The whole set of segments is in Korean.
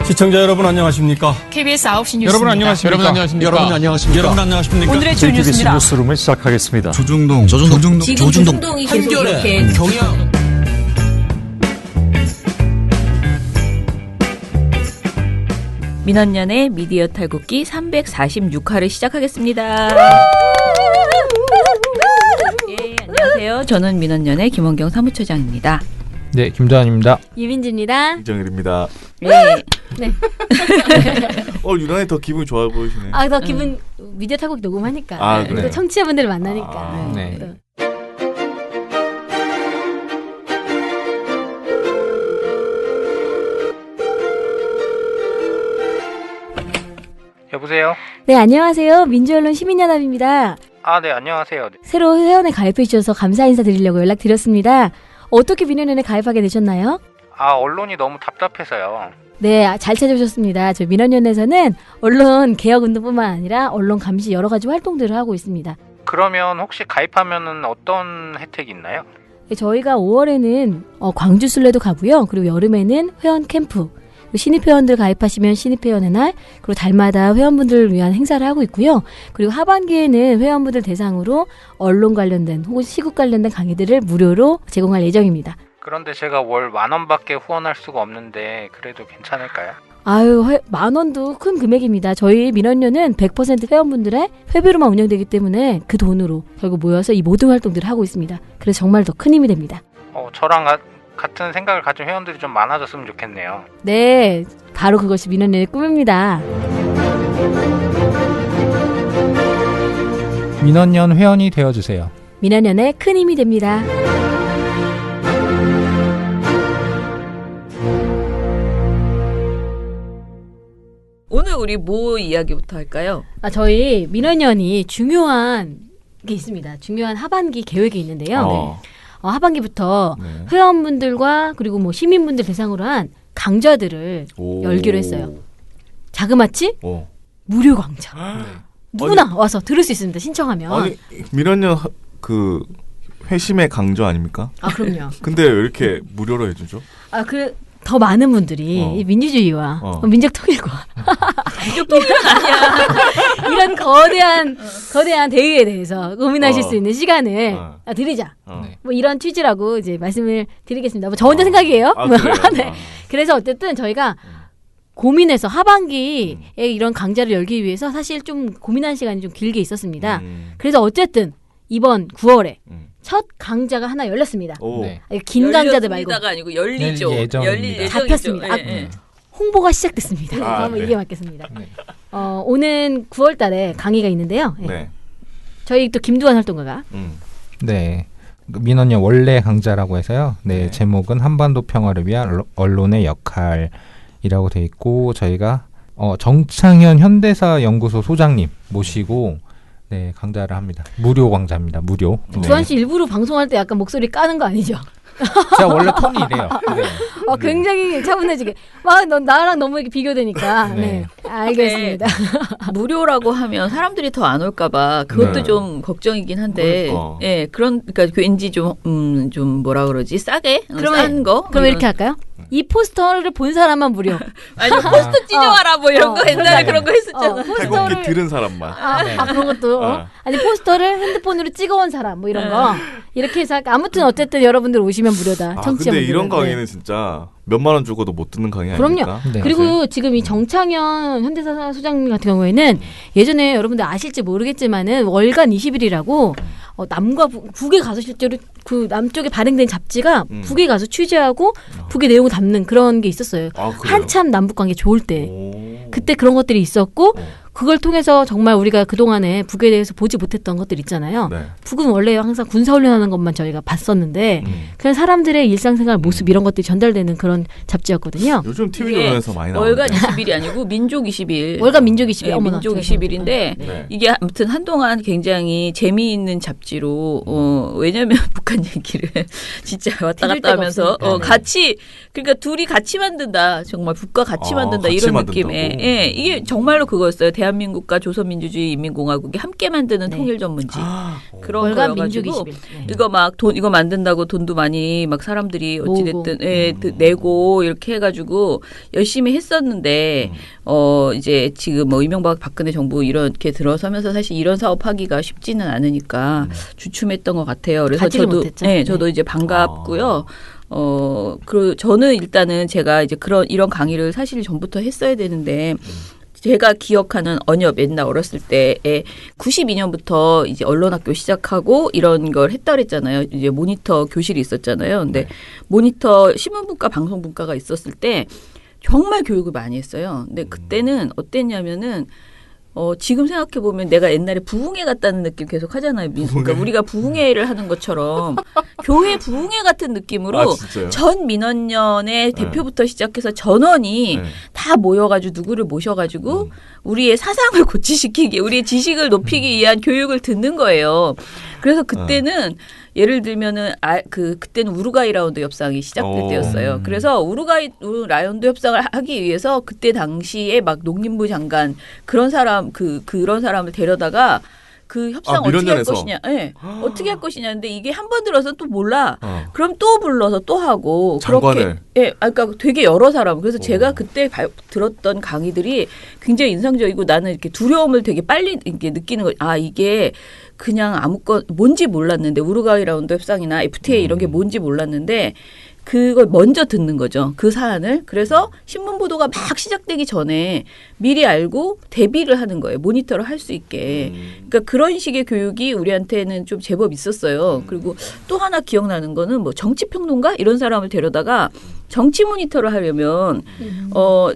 시청자 여러분 안녕하십니까? KBS 9시 뉴스 여러분 안녕하십니까? 여러분 안녕하십니까? 오늘의 주요 KBS 뉴스입니다. 뉴스룸을 시작하겠습니다. 조중동이 계속 이렇게 경영. 민원연의 미디어 탈곡기 346화를 시작하겠습니다. 예, 안녕하세요. 저는 민원연의 김원경 사무처장입니다. 네, 김도환입니다. 유민지입니다. 이정일입니다. 네. 네. 유난히 더 기분이 좋아 보이시네. 더 기분 미디어 탈곡 녹음하니까. 아, 또 그래요? 청취자분들을 만나니까. 네. 또. 여보세요? 네, 안녕하세요. 민주언론 시민연합입니다. 아, 네, 안녕하세요. 새로 회원에 가입해 주셔서 감사 인사 드리려고 연락드렸습니다. 어떻게 민원연에 가입하게 되셨나요? 아, 언론이 너무 답답해서요. 네, 잘 찾아오셨습니다. 저 민원연에서는 언론 개혁 운동뿐만 아니라 언론 감시 여러 가지 활동들을 하고 있습니다. 그러면 혹시 가입하면은 어떤 혜택이 있나요? 저희가 5월에는 광주 순례도 가고요. 그리고 여름에는 회원 캠프, 신입 회원들 가입하시면 신입 회원의 날, 그리고 달마다 회원분들을 위한 행사를 하고 있고요. 그리고 하반기에는 회원분들 대상으로 언론 관련된 혹은 시국 관련된 강의들을 무료로 제공할 예정입니다. 그런데 제가 월 10,000원밖에 후원할 수가 없는데 그래도 괜찮을까요? 아유, 10,000원도 큰 금액입니다. 저희 민원연은 100% 회원분들의 회비로만 운영되기 때문에 그 돈으로 결국 모여서 이 모든 활동들을 하고 있습니다. 그래서 정말 더 큰 힘이 됩니다. 저랑 같은 생각을 가진 회원들이 좀 많아졌으면 좋겠네요. 네, 바로 그것이 민원연의 꿈입니다. 민원연 회원이 되어주세요. 민원연의 큰 힘이 됩니다. 오늘 우리 뭐 이야기부터 할까요? 저희 민원연이 중요한 게 있습니다. 중요한 하반기 계획이 있는데요. 하반기부터 네. 회원분들과 그리고 뭐 시민분들 대상으로 한 강좌들을 열기로 했어요. 자그마치 무료 강좌. 누구나 와서 들을 수 있습니다. 신청하면. 아니, 민원연 그 회심의 강조 아닙니까? 아, 그럼요. 근데 왜 이렇게 무료로 해주죠? 더 많은 분들이 이 민주주의와 민족 통일과 민족 통일은 아니야. 이런 거대한 대의에 대해서 고민하실 수 있는 시간을 드리자. 뭐 이런 취지라고 이제 말씀을 드리겠습니다. 뭐 저 혼자 생각이에요. 그래요? 네. 그래서 어쨌든 저희가 고민해서 하반기에 이런 강좌를 열기 위해서 사실 좀 고민한 시간이 좀 길게 있었습니다. 그래서 어쨌든 이번 9월에 첫 강좌가 하나 열렸습니다. 네. 긴 강좌들 말고 열렸습니다가 아니고 열리죠. 열릴 예정입니다. 잡혔습니다. 홍보가 시작됐습니다. 한번 이게 맞겠습니다. 네. 오는 9월 달에 강의가 있는데요. 네. 저희 또 김두한 활동가가 네. 민원연 원래 강좌라고 해서요. 네, 제목은 한반도 평화를 위한 언론의 역할이라고 돼 있고 저희가 정창현 현대사 연구소 소장님 모시고 네, 강좌를 합니다. 무료 강좌입니다. 무료. 두한 씨 일부러 방송할 때 약간 목소리 까는 거 아니죠? 제가 원래 톤이 이래요. 네. 굉장히 차분해지게. 넌 나랑 너무 이렇게 비교되니까. 네. 알겠습니다. 무료라고 하면 사람들이 더 안 올까봐 그것도 좀 걱정이긴 한데, 그러니까 왠지 좀 뭐라 그러지? 싸게? 싼 거? 그럼 이렇게 할까요? 이 포스터를 본 사람만 무료. 아니, 포스터 찢어와라 뭐 이런 거 옛날에 그런 거 했었잖아. 탈곡기 들은 사람만. 그런 것도. 아니, 포스터를 핸드폰으로 찍어온 사람 뭐 이런 거. 이렇게 해서 아무튼 어쨌든 여러분들 오시면 무료다. 청취자분들. 근데 이런 강의는 진짜 몇만 원 주고도 못 듣는 강의 아닙니까? 그럼요. 네. 그리고 지금 이 정창현 현대사 소장님 같은 경우에는 예전에 여러분들 아실지 모르겠지만은 월간 20일이라고 남과 북에 가서 실제로 그 남쪽에 발행된 잡지가 북에 가서 취재하고 북의 내용을 담는 그런 게 있었어요. 한참 남북 관계 좋을 때. 그때 그런 것들이 있었고 그걸 통해서 정말 우리가 그동안에 북에 대해서 보지 못했던 것들 있잖아요. 네. 북은 원래 항상 군사훈련하는 것만 저희가 봤었는데 그냥 사람들의 일상생활 모습 이런 것들이 전달되는 그런 잡지였거든요. 요즘 TV조선에서 많이 나오는데. 월간 20일이 아니고 민족 20일. 월간 민족 20일. 네, 민족 20일인데 네. 이게 아무튼 한동안 굉장히 재미있는 잡지로 왜냐하면 북한 얘기를 진짜 왔다 갔다 하면서 같이 그러니까 둘이 같이 만든다. 정말 북과 같이 만든다. 같이 이런 만든다고. 느낌에 이게 정말로 그거였어요. 대한민국과 조선민주주의 인민공화국이 함께 만드는 통일 전문지 그런 월간 민족 거여가지고 21. 이거 막 돈 이거 만든다고 돈도 많이 막 사람들이 어찌됐든 내고 이렇게 해가지고 열심히 했었는데 이제 지금 뭐 이명박 박근혜 정부 이렇게 들어서면서 사실 이런 사업하기가 쉽지는 않으니까 주춤했던 것 같아요. 그래서 저도 이제 반갑고요. 저는 일단은 제가 이제 이런 강의를 사실 전부터 했어야 되는데 제가 기억하는 언협 옛날 어렸을 때에 92년부터 이제 언론학교 시작하고 이런 걸 했다 그랬잖아요. 이제 모니터 교실이 있었잖아요. 근데 모니터 신문분과 방송분과가 있었을 때 정말 교육을 많이 했어요. 근데 그때는 어땠냐면은 지금 생각해 보면 내가 옛날에 부흥회 갔다는 느낌 계속 하잖아요. 그러니까 우리가 부흥회를 하는 것처럼 교회 부흥회 같은 느낌으로 전 민원연의 대표부터 시작해서 전원이 다 모여가지고 누구를 모셔가지고 우리의 사상을 고취시키기, 우리의 지식을 높이기 위한 교육을 듣는 거예요. 그래서 그때는 예를 들면은 그때는 우루과이 라운드 협상이 시작될 때였어요. 그래서 우루과이 라운드 협상을 하기 위해서 그때 당시에 막 농림부 장관 그런 사람을 데려다가 그 협상 어떻게 할 것이냐, 어떻게 할 것이냐. 근데 이게 한 번 들어서 또 몰라. 그럼 또 불러서 또 하고 장관을. 그렇게, 그러니까 되게 여러 사람. 그래서 제가 그때 들었던 강의들이 굉장히 인상적이고 나는 이렇게 두려움을 되게 빨리 이렇게 느끼는 거. 이게 그냥 뭔지 몰랐는데 우루과이 라운드 협상이나 FTA 이런 게 뭔지 몰랐는데 그걸 먼저 듣는 거죠. 그 사안을. 그래서 신문 보도가 막 시작되기 전에 미리 알고 대비를 하는 거예요. 모니터를 할 수 있게. 그러니까 그런 식의 교육이 우리한테는 좀 제법 있었어요. 그리고 또 하나 기억나는 거는 뭐 정치평론가 이런 사람을 데려다가 정치 모니터를 하려면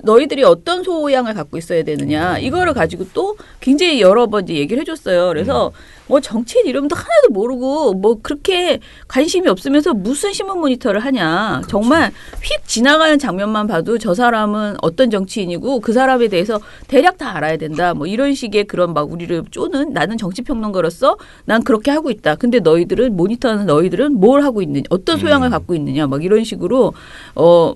너희들이 어떤 소양을 갖고 있어야 되느냐 이거를 가지고 또 굉장히 여러 번 이제 얘기를 해줬어요. 그래서 뭐 정치인 이름도 하나도 모르고 뭐 그렇게 관심이 없으면서 무슨 신문 모니터를 하냐. 그렇죠. 정말 휙 지나가는 장면만 봐도 저 사람은 어떤 정치인이고 그 사람에 대해서 대략 다 알아야 된다. 뭐 이런 식의 그런 막 우리를 쪼는 나는 정치평론가로서 난 그렇게 하고 있다. 근데 너희들은 모니터하는 너희들은 뭘 하고 있느냐. 어떤 소양을 갖고 있느냐. 막 이런 식으로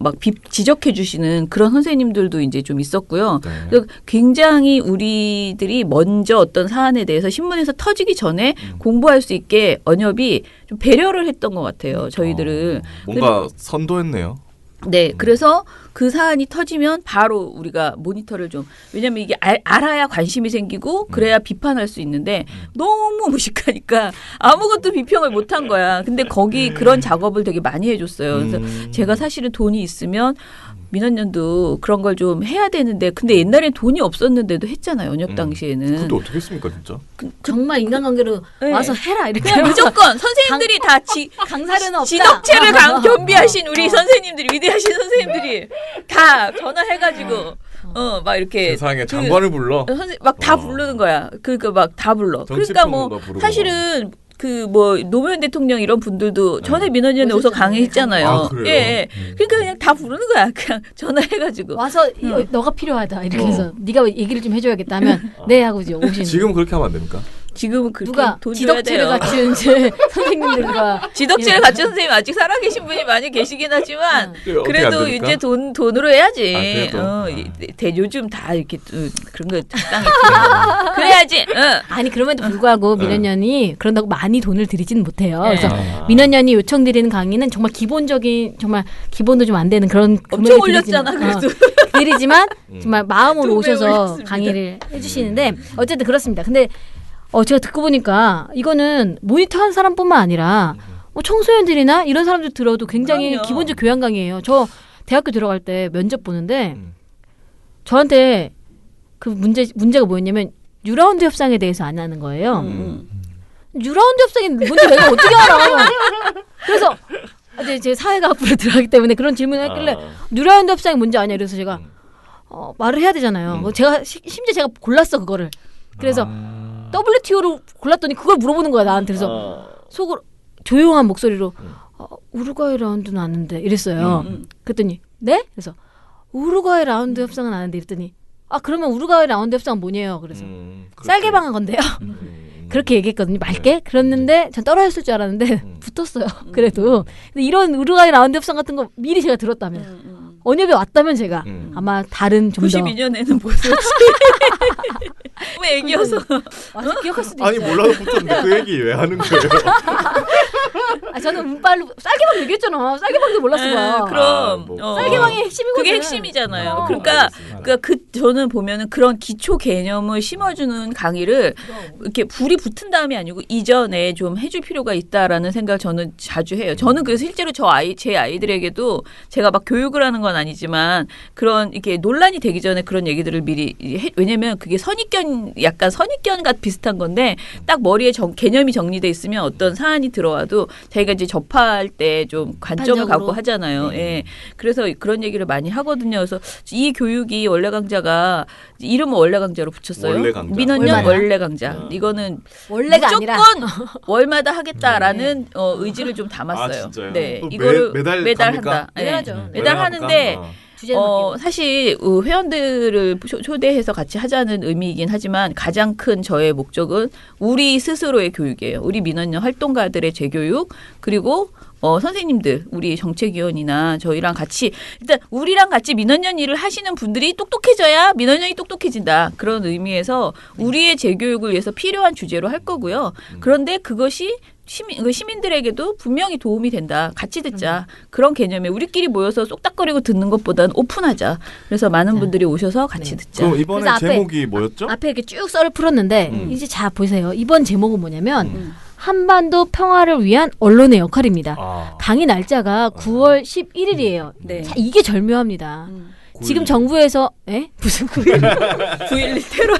막 지적해 주시는 그런 선생님들도 이제 좀 있었고요. 네. 그래서 굉장히 우리들이 먼저 어떤 사안에 대해서 신문에서 터지기 전에 공부할 수 있게 언협이 좀 배려를 했던 것 같아요. 저희들을. 뭔가 선도했네요. 네. 그래서 그 사안이 터지면 바로 우리가 모니터를 좀 왜냐하면 이게 알아야 관심이 생기고 그래야 비판할 수 있는데 너무 무식하니까 아무것도 비평을 못한 거야. 근데 거기 그런 작업을 되게 많이 해줬어요. 그래서 제가 사실은 돈이 있으면 민원연도 그런 걸 좀 해야 되는데 근데 옛날엔 돈이 없었는데도 했잖아요. 언협 당시에는. 그때 어떻게 했습니까 진짜? 정말 인간관계로 와서 해라 이렇게. 그냥 무조건 선생님들이 다 강사료는 없다. 지덕체를 겸비하신 우리 선생님들이 위대하신 선생님들이 다 전화해가지고 막 이렇게 세상에 장관을 불러 막 다 부르는 거야. 그러니까 막 다 불러. 그러니까 뭐 사실은 그 뭐 노무현 대통령 이런 분들도 전에 민원연에 오서 강의했잖아요. 예. 그러니까 그냥 다 부르는 거야. 그냥 전화해가지고 와서 너가 필요하다 이렇게 해서 네가 얘기를 좀 해줘야겠다 하면 네 하고 이제 오시는. 지금 그렇게 하면 안 됩니까? 지금은 그렇게 누가 돈 줘야 지덕체를 돼요. 갖춘 지덕체를 지덕체를 갖춘 선생님 아직 살아계신 분이 많이 계시긴 하지만 그래도 이제 돈으로 해야지. 요즘 다 이렇게 그런 거 적당히 그래야지. 아니 그럼에도 불구하고 민원연이 그런다고 많이 돈을 들이지는 못해요. 그래서 민원연이 요청드리는 강의는 정말 기본적인 정말 기본도 좀 안 되는 그런 엄청 올렸잖아. 그래도 드리지만 정말 마음으로 오셔서 올렸습니다. 강의를 해주시는데 어쨌든 그렇습니다. 근데 제가 듣고 보니까 이거는 모니터한 사람뿐만 아니라 청소년들이나 이런 사람들 들어도 굉장히 그럼요. 기본적 교양 강의예요. 저 대학교 들어갈 때 면접 보는데 저한테 그 문제가 뭐였냐면 유라운드 협상에 대해서 안 하는 거예요. 유라운드 협상이 뭔지 내가 어떻게 알아? 그래서 제가 사회과학부로 들어가기 때문에 그런 질문을 했길래 유라운드 협상이 뭔지 아냐? 그래서 제가 말을 해야 되잖아요. 제가 심지어 제가 골랐어 그거를. 그래서 WTO로 골랐더니 그걸 물어보는 거야 나한테. 그래서 속으로 조용한 목소리로 우루과이 라운드는 아는데 이랬어요. 그랬더니 네? 그래서 우루과이 라운드 협상은 아는데 이랬더니 그러면 우루과이 라운드 협상은 뭐냐요? 그래서 쌀개방한 건데요. 그렇게 얘기했거든요. 맑게. 그랬는데 전 떨어졌을 줄 알았는데 붙었어요. 그래도. 근데 이런 우루과이 라운드 협상 같은 거 미리 제가 들었다면 언협에 왔다면 제가 아마 다른 좀 더 92년에는 뭐였지? 너무 애기여서. 와서 기억할 수도 아니 있어요. 몰라도 붙었는데 그 얘기 왜 하는 거예요? 저는 운빨로 쌀개방 얘기했잖아. 쌀개방도 몰랐어 봐. 그럼 쌀개방이 핵심이거든. 그게 핵심이잖아요. 그러니까 저는 보면은 그런 기초 개념을 심어주는 강의를 이렇게 불이 붙은 다음이 아니고 이전에 좀 해줄 필요가 있다라는 생각을 저는 자주 해요. 저는 그래서 실제로 제 아이들에게도 제가 막 교육을 하는 건 아니지만 그런 이렇게 논란이 되기 전에 그런 얘기들을 미리 왜냐면 그게 약간 선입견과 비슷한 건데 딱 머리에 개념이 정리돼 있으면 어떤 사안이 들어와도 자기가 이제 접할 때 좀 관점을 갖고 하잖아요. 예. 그래서 그런 얘기를 많이 하거든요. 그래서 이 교육이 원래 강자가 이름은 원래 강자로 붙였어요. 원래 강자. 민원년 원래 강자. 이거는 원래가 무조건 아니라 월마다 하겠다라는 의지를 좀 담았어요. 아, 진짜요? 네, 또 이거를 매달 한다. 네. 매달하죠. 매달 하는데 주제는 바뀌고. 사실 회원들을 초대해서 같이 하자는 의미이긴 하지만 가장 큰 저의 목적은 우리 스스로의 교육이에요. 우리 민원연 활동가들의 재교육 그리고 선생님들, 우리 정책위원이나 저희랑 같이 일단 우리랑 같이 민원연 일을 하시는 분들이 똑똑해져야 민원연이 똑똑해진다. 그런 의미에서 우리의 재교육을 위해서 필요한 주제로 할 거고요. 그런데 그것이 시민들에게도 분명히 도움이 된다. 같이 듣자. 그런 개념에 우리끼리 모여서 쏙닥거리고 듣는 것보다는 오픈하자. 그래서 많은 분들이 오셔서 같이 듣자. 그럼 이번에 그래서 제목이 뭐였죠? 앞에 이렇게 쭉 썰을 풀었는데 이제 자 보세요. 이번 제목은 뭐냐면 한반도 평화를 위한 언론의 역할입니다. 강의 날짜가 9월 11일이에요. 네. 자, 이게 절묘합니다. 지금 정부에서 무슨 9일 9.11 테러.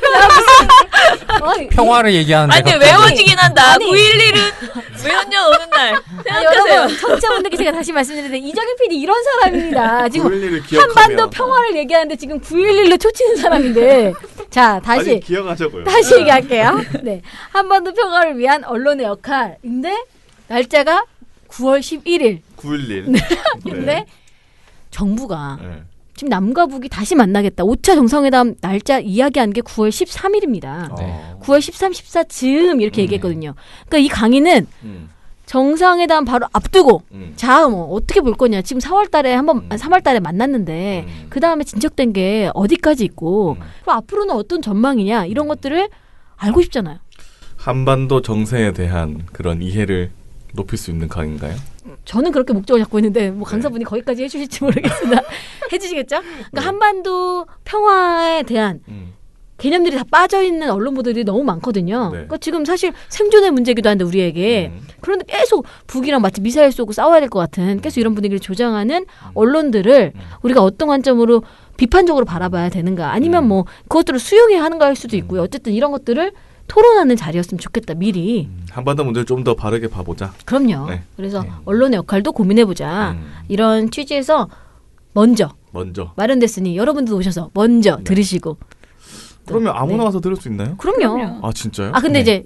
평화를 얘기하는데 아니 외워지긴 한다. 9.11은 민원연 오는 날. 생각하세요. 여러분 청취자분들께 제가 다시 말씀드리는데 이정현 PD 이런 사람입니다. 지금 9.11을 기억하며 한반도 평화를 얘기하는데 지금 9.11로 초치는 사람인데 자 다시 아니, 기억하자고요. 다시 얘기할게요. 네, 한반도 평화를 위한 언론의 역할인데 날짜가 9월 11일. 9.11. 근데 정부가 네. 지금 남과 북이 다시 만나겠다. 5차 정상회담 날짜 이야기한 게 9월 13일입니다. 네. 9월 13, 14즈음 이렇게 얘기했거든요. 그러니까 이 강의는 정상회담 바로 앞두고 자, 뭐 어떻게 볼 거냐. 지금 4월 달에 3월 달에 만났는데 그 다음에 진척된 게 어디까지 있고 그럼 앞으로는 어떤 전망이냐 이런 것들을 알고 싶잖아요. 한반도 정세에 대한 그런 이해를 높일 수 있는 강인가요? 저는 그렇게 목적을 잡고 있는데 뭐 강사분이 거기까지 해주실지 모르겠으나 해주시겠죠? 그러니까 한반도 평화에 대한 개념들이 다 빠져있는 언론 보도들이 너무 많거든요. 그러니까 지금 사실 생존의 문제이기도 한데 우리에게 그런데 계속 북이랑 마치 미사일 쏘고 싸워야 될 것 같은 계속 이런 분위기를 조장하는 언론들을 우리가 어떤 관점으로 비판적으로 바라봐야 되는가 아니면 뭐 그것들을 수용해야 하는가 할 수도 있고요. 어쨌든 이런 것들을 토론하는 자리였으면 좋겠다. 미리. 한반도 문제를 좀 더 바르게 봐보자. 그럼요. 네. 그래서 언론의 역할도 고민해보자. 이런 취지에서 먼저 마련됐으니 여러분들도 오셔서 먼저 들으시고. 그러면 아무나 와서 들을 수 있나요? 그럼요. 아 진짜요? 근데 이제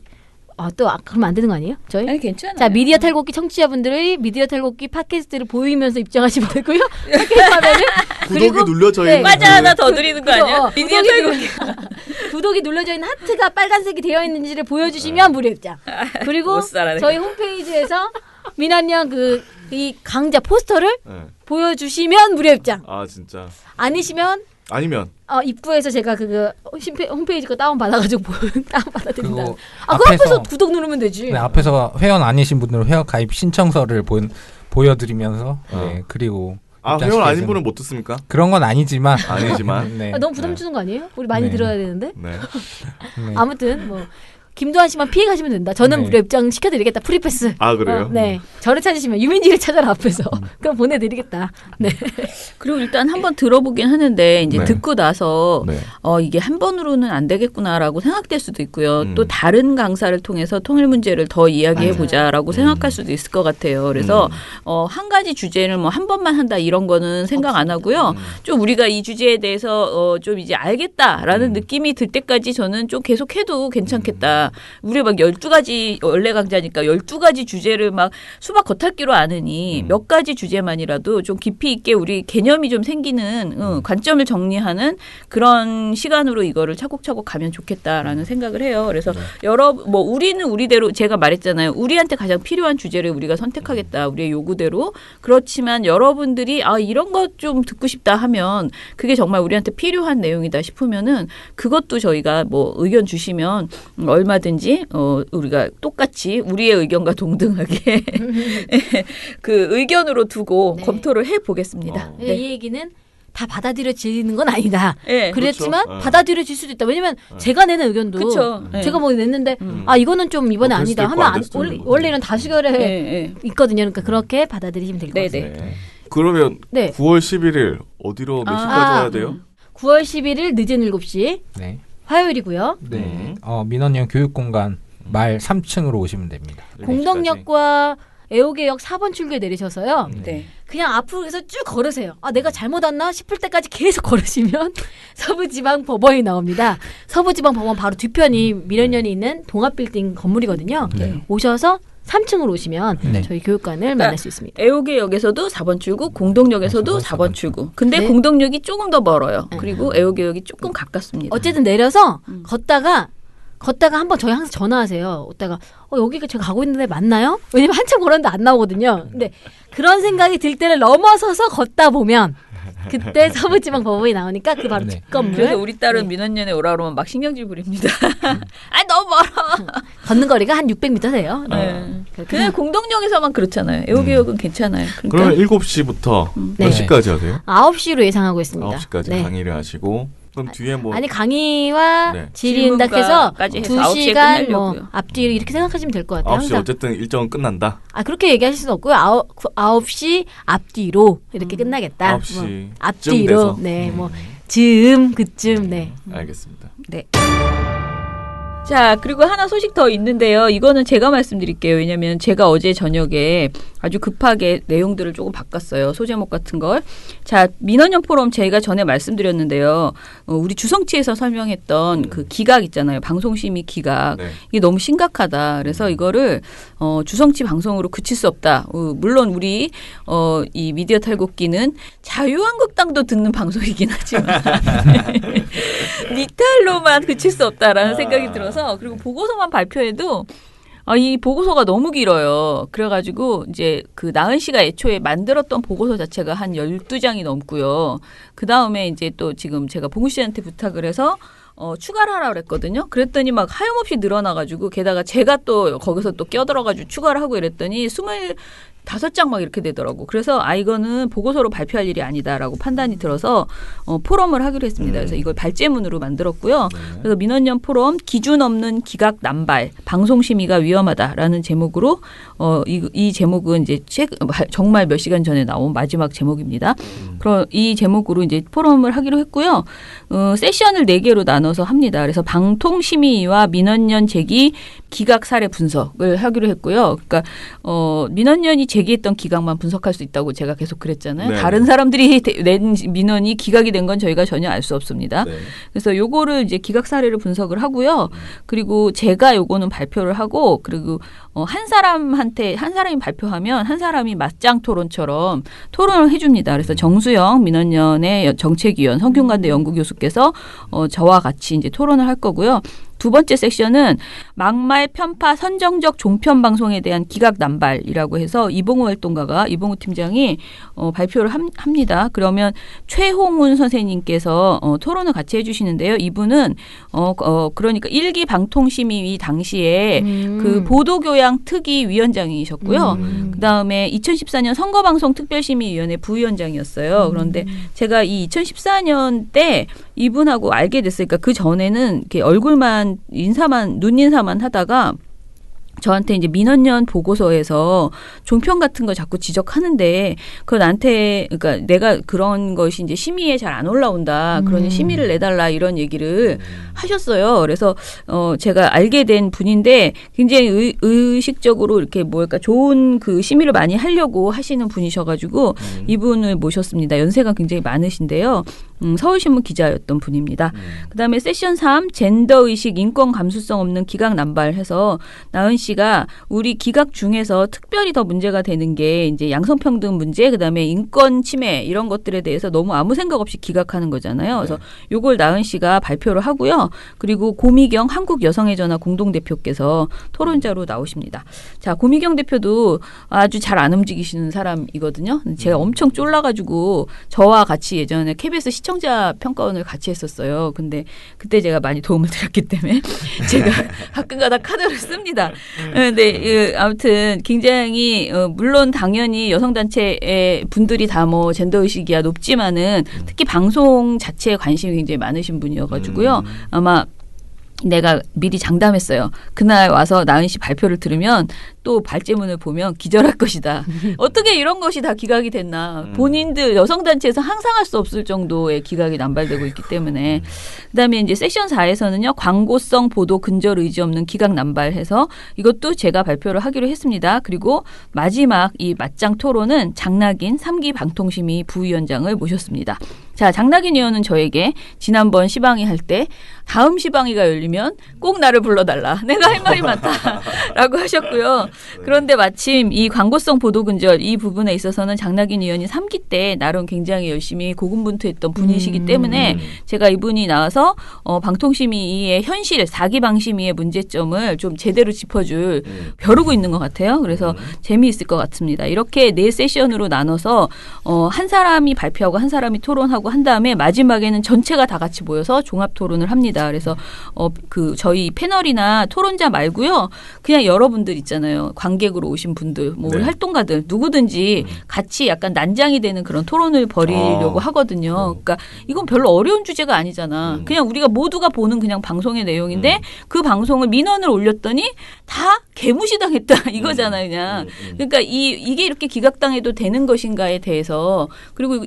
그러면 안 되는 거 아니에요? 저희? 아니 괜찮아요. 자, 미디어 탈곡기 청취자분들이 미디어 탈곡기 팟캐스트를 보이면서 입장하시면 되고요. 팟캐스트 하면은 구독이 눌려져 있는 과자 하나 더 드리는 거 아니야? 미디어 구독이 눌러져 있는 하트가 빨간색이 되어 있는지를 보여주시면 무료 입장. 그리고 못 살아, 저희 홈페이지에서 민한양 이 강좌 포스터를 보여주시면 무료 입장. 아 진짜. 아니시면 입구에서 제가 그거 홈페이지 거 다운 받아가지고 다운 받아드린다. 그 앞에서 구독 누르면 되지. 네, 앞에서 회원 아니신 분들은 회원 가입 신청서를 보여드리면서 네, 그리고 회원 아닌 분은 못 듣습니까? 그런 건 아니지만 네. 너무 부담 주는 거 아니에요? 우리 많이 들어야 되는데. 네. 아무튼 뭐. 김도한 씨만 피해 가시면 된다. 저는 무료 입장 시켜드리겠다. 프리패스. 아 그래요? 네. 저를 찾으시면 유민지를 찾아라 앞에서. 그럼 보내드리겠다. 네. 그리고 일단 한번 들어보긴 하는데 이제 네. 듣고 나서 네. 이게 한 번으로는 안 되겠구나라고 생각될 수도 있고요. 또 다른 강사를 통해서 통일 문제를 더 이야기해보자라고 생각할 수도 있을 것 같아요. 그래서 한 가지 주제를 뭐 한 번만 한다 이런 거는 생각 안 하고요. 좀 우리가 이 주제에 대해서 좀 이제 알겠다라는 느낌이 들 때까지 저는 좀 계속해도 괜찮겠다. 주제가 우리 막 12가지 원래 강좌니까 12가지 주제를 막 수박 겉핥기로 아느니 몇 가지 주제만이라도 좀 깊이 있게 우리 개념이 좀 생기는 관점을 정리하는 그런 시간으로 이거를 차곡차곡 가면 좋겠다라는 생각을 해요. 그래서 뭐 우리는 우리대로 제가 말했잖아요. 우리한테 가장 필요한 주제를 우리가 선택하겠다. 우리의 요구대로. 그렇지만 여러분들이 이런 거 좀 듣고 싶다 하면 그게 정말 우리한테 필요한 내용이다 싶으면은 그것도 저희가 뭐 의견 주시면 얼마든지 우리가 똑같이 우리의 의견과 동등하게 그 의견으로 두고 검토를 해 보겠습니다. 네. 이 얘기는 다 받아들여지는 건 아니다. 네. 그렇지만 그렇죠. 받아들여질 수도 있다. 왜냐면 제가 내는 의견도 그쵸. 제가 뭐 냈는데 이거는 좀 이번에 아니다 하면 원래는 다수결에 있거든요. 그러니까 그렇게 받아들이시면 될 것 같습니다. 네. 그러면 네. 9월 11일 어디로 몇 시까지 와야 돼요? 9월 11일 늦은 7시 네. 화요일이고요. 네. 민원연 교육공간 말 3층으로 오시면 됩니다. 공덕역과 애호개역 4번 출구에 내리셔서요. 네. 그냥 앞으로 해서 쭉 걸으세요. 내가 잘못 왔나 싶을 때까지 계속 걸으시면 서부지방법원이 나옵니다. 서부지방법원 바로 뒤편이 민원연이 있는 동합빌딩 건물이거든요. 네. 오셔서 3층으로 오시면 저희 교육관을 만날 수 있습니다. 애호개역에서도 4번 출구, 공덕역에서도 4번 출구. 근데 네. 공덕역이 조금 더 멀어요. 그리고 애호개역이 조금 가깝습니다. 어쨌든 내려서 걷다가 한번 저희 항상 전화하세요. 오다가 여기가 제가 가고 있는데 맞나요? 왜냐면 한참 걸었는데 안 나오거든요. 근데 그런 생각이 들 때를 넘어서서 걷다 보면 그때 서부지방법원이 나오니까 그 바로 뒷건물. 그래서 우리 딸은 민원연에 오라 그러면 막 신경질 부립니다. 너무 멀어. 걷는 거리가 한 600m 돼요. 네. 그냥 공덕역에서만 그렇잖아요. 애호개역은 괜찮아요. 그러면 7시부터 몇 시까지 하세요? 9시로 예상하고 있습니다. 9시까지 강의를 하시고 그럼 뒤에 뭐 아니 강의와 네. 질의응답해서 질문까지 해서 2시간 뭐 끝내려고요. 앞뒤 이렇게 생각하시면 될 것 같아요. 9시 항상. 어쨌든 일정은 끝난다. 그렇게 얘기하실 수는 없고요. 9시 앞뒤로 이렇게 끝나겠다. 9시 앞뒤로 돼서. 네, 뭐 즈음 그쯤 네. 알겠습니다. 네. 자, 그리고 하나 소식 더 있는데요. 이거는 제가 말씀드릴게요. 왜냐하면 제가 어제 저녁에 아주 급하게 내용들을 조금 바꿨어요. 소제목 같은 걸. 자, 민원연 포럼 제가 전에 말씀드렸는데요. 우리 주성치에서 설명했던 그 기각 있잖아요. 방송심의 기각. 네. 이게 너무 심각하다. 그래서 이거를 주성치 방송으로 그칠 수 없다. 물론 우리 이 미디어 탈곡기는 자유한국당도 듣는 방송이긴 하지만 니탈로만 그칠 수 없다라는 생각이 들어서 그리고 보고서만 발표해도 이 보고서가 너무 길어요. 그래가지고 이제 그 나은 씨가 애초에 만들었던 보고서 자체가 한 12장이 넘고요. 그 다음에 이제 또 지금 제가 봉우 씨한테 부탁을 해서 추가를 하라고 그랬거든요. 그랬더니 막 하염없이 늘어나가지고 게다가 제가 또 거기서 또 껴들어가지고 추가를 하고 이랬더니 25장 막 이렇게 되더라고. 그래서 이거는 보고서로 발표할 일이 아니다라고 판단이 들어서 포럼을 하기로 했습니다. 그래서 이걸 발제문으로 만들었고요. 그래서 민원연 포럼 기준 없는 기각 남발 방송심의가 위험하다라는 제목으로 이 제목은 이제 정말 몇 시간 전에 나온 마지막 제목입니다. 그럼 이 제목으로 이제 포럼을 하기로 했고요. 세션을 4개로 나눠서 합니다. 그래서 방통심의와 민원연 제기 기각 사례 분석을 하기로 했고요. 그러니까 민원연이 제기했던 기각만 분석할 수 있다고 제가 계속 그랬잖아요. 네. 다른 사람들이 낸 민원이 기각이 된 건 저희가 전혀 알 수 없습니다. 네. 그래서 요거를 이제 기각 사례를 분석을 하고요. 그리고 제가 요거는 발표를 하고 그리고 한 사람이 발표하면 한 사람이 맞짱 토론처럼 토론을 해줍니다. 그래서 정수영 민원연의 정책위원 성균관대 연구교수께서 저와 같이 이제 토론을 할 거고요. 두 번째 섹션은 막말 편파 선정적 종편 방송에 대한 기각 남발이라고 해서 이봉우 활동가가 이봉우 팀장이 발표를 합니다. 그러면 최홍운 선생님께서 토론을 같이 해주시는데요. 이분은 그러니까 1기 방통심의위 당시에 그 보도교양 특위 위원장이셨고요. 그다음에 2014년 선거방송 특별심의위원회 부위원장이었어요. 그런데 제가 이 2014년 때 이분하고 알게 됐으니까 그 전에는 이렇게 얼굴만 눈 인사만 하다가 저한테 이제 민원연 보고서에서 종편 같은 거 자꾸 지적하는데 그거 나한테 그러니까 내가 그런 것이 이제 심의에 잘 안 올라온다. 그러니 심의를 내달라 이런 얘기를 하셨어요. 그래서 제가 알게 된 분인데 굉장히 의식적으로 이렇게 뭐랄까 좋은 그 심의를 많이 하려고 하시는 분이셔가지고 이분을 모셨습니다. 연세가 굉장히 많으신데요. 서울신문 기자였던 분입니다. 그다음에 세션 3 젠더의식 인권 감수성 없는 기각 남발해서 나은 씨가 우리 기각 중에서 특별히 더 문제가 되는 게 이제 양성평등 문제 그다음에 인권 침해 이런 것들에 대해서 너무 아무 생각 없이 기각하는 거잖아요. 그래서 요걸 나은 씨가 발표를 하고요. 그리고 고미경 한국여성의전화 공동대표께서 토론자로 나오십니다. 자, 고미경 대표도 아주 잘 안 움직이시는 사람이거든요. 제가 엄청 쫄라가지고 저와 같이 예전에 KBS 시청자 평가원을 같이 했었어요. 근데 그때 제가 많이 도움을 드렸기 때문에 제가 가끔가다 카드를 씁니다. 근데 아무튼 굉장히 물론 당연히 여성단체의 분들이 다 뭐 젠더의식이야 높지만은 특히 방송 자체에 관심이 굉장히 많으신 분이어가지고요. 아마 내가 미리 장담했어요. 그날 와서 나은 씨 발표를 들으면 또 발제문을 보면 기절할 것이다. 어떻게 이런 것이 다 기각이 됐나. 본인들 여성단체에서 항상할 수 없을 정도의 기각이 남발되고 있기 때문에. 그다음에 이제 섹션 4에서는요. 광고성 보도 근절 의지 없는 기각 남발해서 이것도 제가 발표를 하기로 했습니다. 그리고 마지막 이 맞짱 토론은 장낙인 3기 방통심의 부위원장을 모셨습니다. 자, 장낙인 의원은 저에게 지난번 시방위 할 때 다음 시방위가 열리면 꼭 나를 불러달라. 내가 할 말이 많다라고 하셨고요. 그런데 마침 이 광고성 보도 근절 이 부분에 있어서는 장낙인 의원이 3기 때 나름 굉장히 열심히 고군분투했던 분이시기 때문에 제가 이분이 나와서 방통심의의 현실 4기 방심위의 문제점을 좀 제대로 짚어줄 벼르고 있는 것 같아요. 그래서 재미있을 것 같습니다. 이렇게 4세션으로 나눠서 한 사람이 발표하고 한 사람이 토론하고 한 다음에 마지막에는 전체가 다 같이 모여서 종합 토론을 합니다. 그래서 그 저희 패널이나 토론자 말고요. 그냥 여러분들 있잖아요. 관객으로 오신 분들, 뭐 우리 활동가들 누구든지 같이 약간 난장이 되는 그런 토론을 벌이려고 하거든요. 그러니까 이건 별로 어려운 주제가 아니잖아. 그냥 우리가 모두가 보는 그냥 방송의 내용인데 그 방송을 민원을 올렸더니 다 개무시당했다 이거잖아요. 그냥. 그러니까 이게 이렇게 기각당해도 되는 것인가에 대해서 그리고